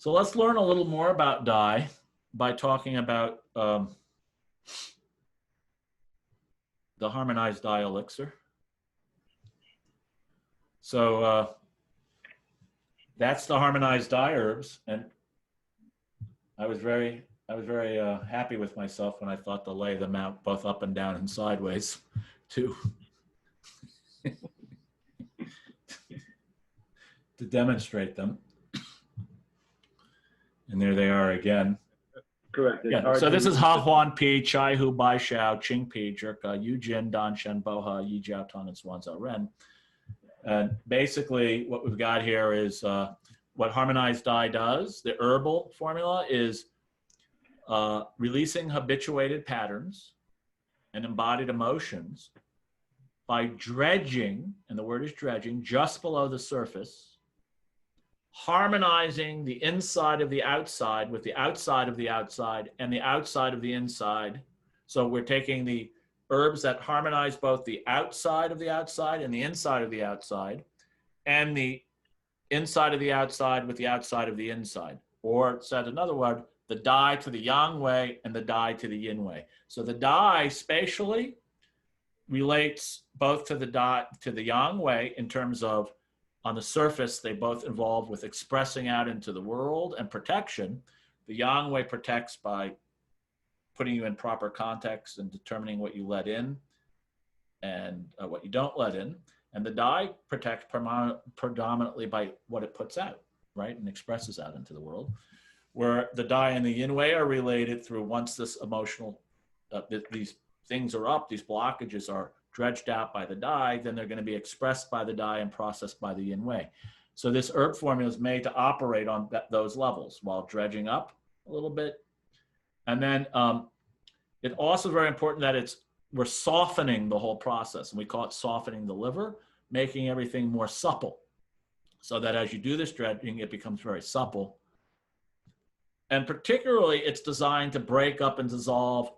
So let's learn a little more about Dai by talking about the Harmonize Dai Elixir. So that's the Harmonize Dai herbs, and I was very happy with myself when I thought to lay them out both up and down and sideways to to demonstrate them. And there they are again. Correct. Yeah. So this is Ha Huan Pi, Chai Hu Bai Xiao, Qing Pi, Zhika, Yu Jin, Dan Shen, Boha, Yi Jiao Tong, and Swan Zhao Ren. And basically what we've got here is what Harmonize Dai does. The herbal formula is releasing habituated patterns and embodied emotions by dredging, and the word is dredging, just below the surface, harmonizing the inside of the outside with the outside of the outside and the outside of the inside. So we're taking the herbs that harmonize both the outside of the outside and the inside of the outside, and the inside of the outside with the outside of the inside. Or said another word, the Dai to the Yang way and the Dai to the Yin way. So the Dai spatially relates both to the Dai to the Yang way in terms of on the surface, they both involve with expressing out into the world and protection. The Yang way protects by putting you in proper context and determining what you let in and what you don't let in. And the Dai protects predominantly by what it puts out, right, and expresses out into the world. Where the Dai and the Yin way are related through once this emotional, these things are up, these blockages are dredged out by the Dai, then they're going to be expressed by the Dai and processed by the Yin way. So this herb formula is made to operate on those levels while dredging up a little bit. And then it also is very important that we're softening the whole process, and we call it softening the liver, making everything more supple, so that as you do this dredging, it becomes very supple. And particularly, it's designed to break up and dissolve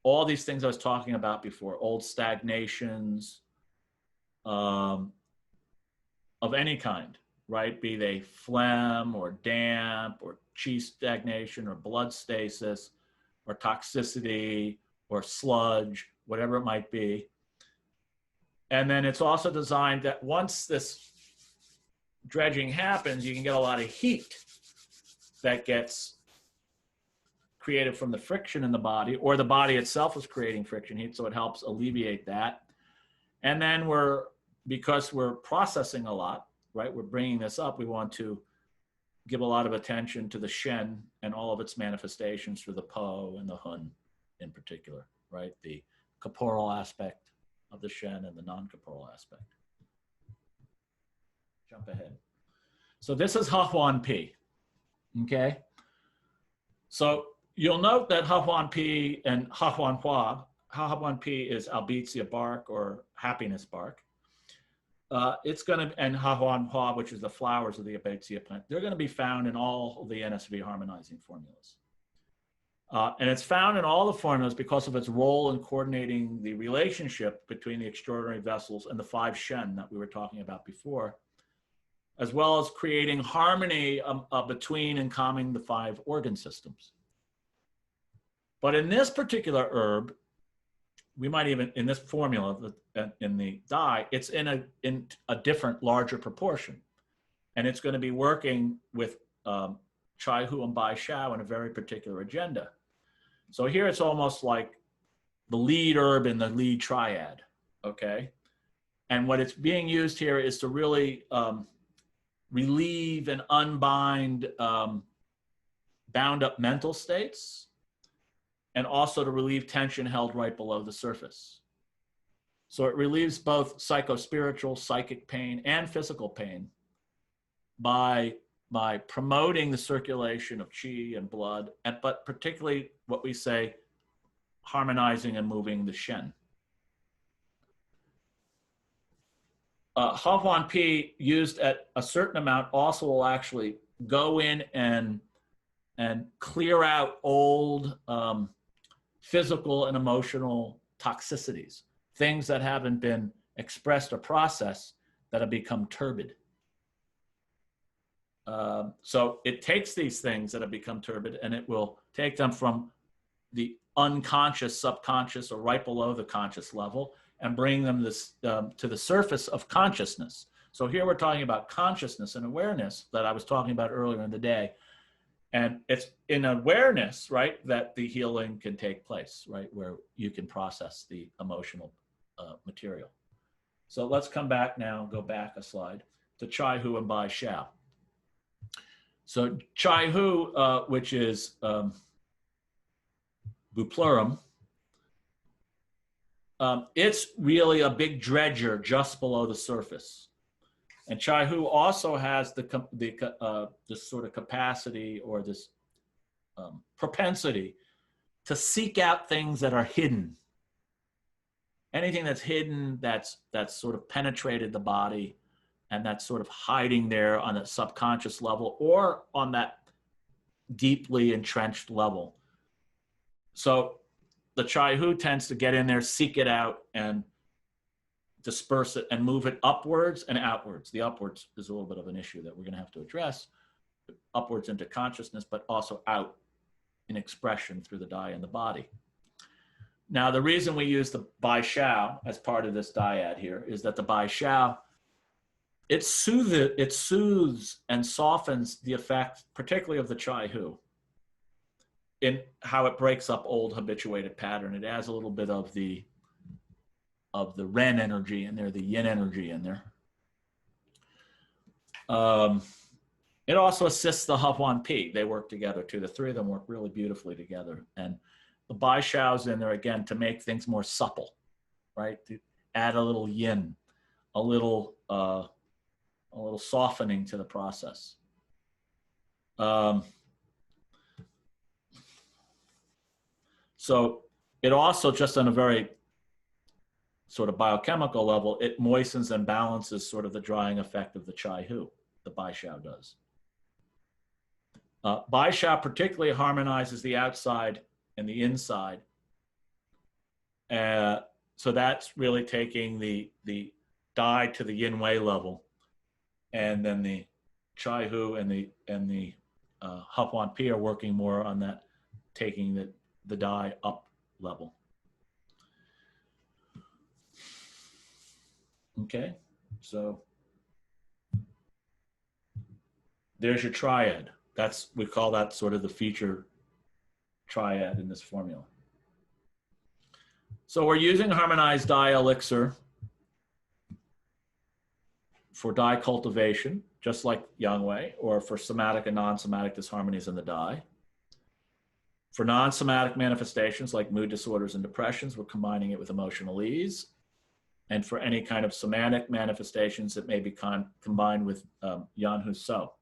all these things I was talking about before, old stagnations of any kind, right? Be they phlegm or damp or chi stagnation or blood stasis or toxicity or sludge, whatever it might be. And then it's also designed that once this dredging happens, you can get a lot of heat that gets created from the friction in the body, or the body itself is creating friction heat, so it helps alleviate that. And then because we're processing a lot, right, we're bringing this up, we want to give a lot of attention to the Shen and all of its manifestations through the Po and the Hun in particular, right, the corporal aspect of the Shen and the non-corporal aspect. Jump ahead. So this is Ha Huan Pi, okay? So you'll note that Ha Huan Pi and Ha Huan Hua, Ha Huan Pi is albizia bark or happiness bark. It's going to, and Ha Huan Hua, which is the flowers of the albizia plant, they're going to be found in all of the NSEV harmonizing formulas. And it's found in all the formulas because of its role in coordinating the relationship between the extraordinary vessels and the 5 Shen that we were talking about before, as well as creating harmony between and calming the 5 organ systems. But in this particular herb, we might even, in this formula, in the Dai, it's in a different, larger proportion. And it's going to be working with Chai Hu and Bai Xiao in a very particular agenda. So here it's almost like the lead herb in the lead triad, okay? And what it's being used here is to really relieve and unbind bound up mental states, and also to relieve tension held right below the surface. So it relieves both psychospiritual, psychic pain, and physical pain by promoting the circulation of qi and blood, but particularly what we say, harmonizing and moving the Shen. Ha Huan Pi used at a certain amount also will actually go in and clear out old physical and emotional toxicities, things that haven't been expressed or processed that have become turbid. So it takes these things that have become turbid and it will take them from the unconscious, subconscious, or right below the conscious level and bring them to the surface of consciousness. So here we're talking about consciousness and awareness that I was talking about earlier in the day. And it's in awareness, right, that the healing can take place, right, where you can process the emotional material. So let's come back now, go back a slide, to Chai Hu and Bai Xiao. So Chai Hu, which is Bupleurum, it's really a big dredger just below the surface. And Chai Hu also has this sort of capacity or this propensity to seek out things that are hidden. Anything that's hidden, that's sort of penetrated the body and that's sort of hiding there on a subconscious level or on that deeply entrenched level. So the Chai Hu tends to get in there, seek it out, and disperse it and move it upwards and outwards. The upwards is a little bit of an issue that we're going to have to address. Upwards into consciousness, but also out in expression through the Dai in the body. Now, the reason we use the Bai Xiao as part of this dyad here is that the Bai Xiao, it soothes and softens the effect, particularly of the Chai Hu, in how it breaks up old habituated pattern. It adds a little bit of the Ren energy in there, the Yin energy in there. It also assists the Huan Pi. They work together too. The three of them work really beautifully together. And the Bai Xiao's in there again to make things more supple, right? To add a little Yin, a little softening to the process. So it also, just on a very sort of biochemical level, it moistens and balances sort of the drying effect of the Chai Hu, the Bai Xiao does. Bai Xiao particularly harmonizes the outside and the inside. So that's really taking the Dai to the Yin Wei level, and then the Chai Hu and the Huan Pi are working more on that, taking the Dai up level. Okay, so there's your triad. We call that sort of the feature triad in this formula. So we're using Harmonize Dai Elixir for Dai cultivation, just like Yang Wei, or for somatic and non-somatic disharmonies in the Dai. For non-somatic manifestations like mood disorders and depressions, we're combining it with emotional ease. And for any kind of somatic manifestations, it may be combined with Yan Hu So.